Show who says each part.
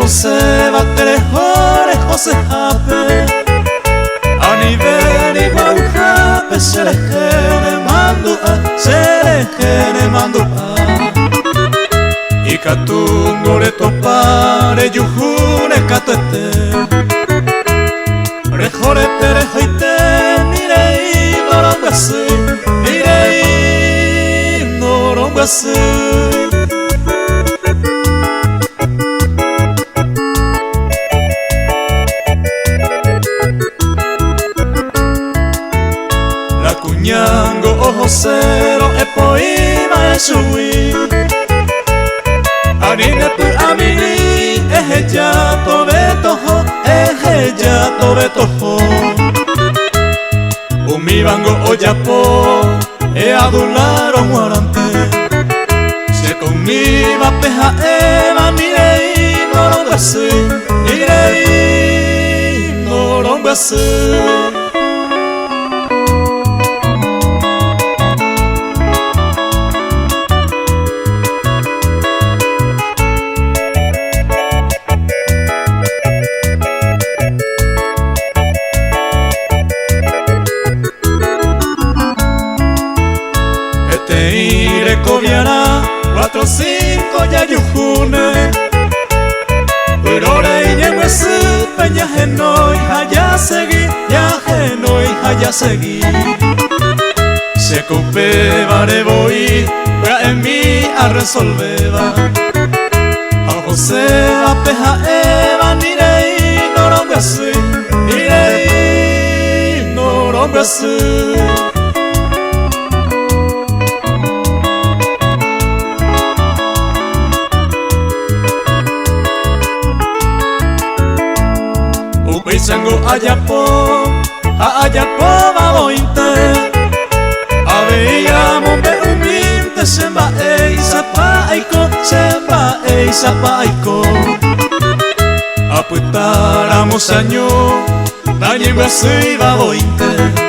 Speaker 1: Jose Batere Jose Hape Aniveri Guaujape Serejene Mandua Ikatungo le topare Yujune katuete Rejore perejoite Nirei norongasi Nirei norongasi Ñango ojo cero e poima e shui Anine per amini e jato betoho Umibango o japo e adularo muarante Se conmiva peja eva nirei norongasi Nirei norongasi Ire coviara 4 5 ya yujune Urore iñehuesu peña genoi haya segui Se coupe vare voy Pra en mí a resolveba A José a peja eva Nirei norongasi Chango ayapo babointe Aveíamos be uminte Semba eisapa-aiko Apuitáramos año Dañengo así babointe